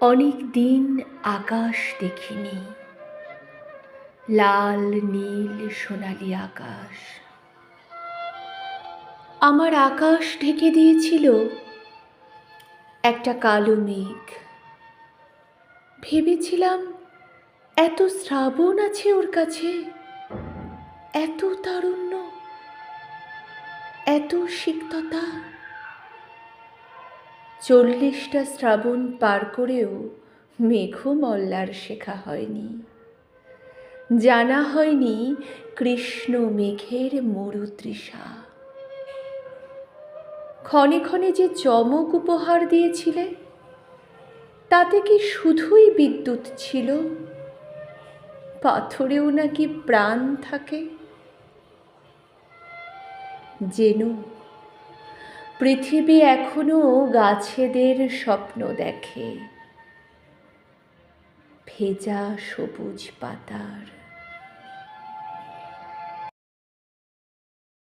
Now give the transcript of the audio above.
অনেক দিন আকাশ দেখিনি, লাল নীল সোনালি আকাশ। আমার আকাশ ঢেকে দিয়েছিল একটা কালো মেঘ। ভেবেছিলাম এত শ্রাবণ আছে ওর কাছে, এত তারুণ্য, এত সিক্ততা। 40টা শ্রাবণ পার করেও মেঘমল্লার শেখা হয়নি, জানা হয়নি কৃষ্ণ মেঘের মরুতৃষা। ক্ষণে ক্ষণে যে চমক উপহার দিয়েছিলে, তাতে কি শুধুই বিদ্যুৎ ছিল? পাথরেও নাকি প্রাণ থাকে? যেন পৃথিবী এখনো গাছেদের স্বপ্ন দেখে, ভেজা সবুজ পাতার।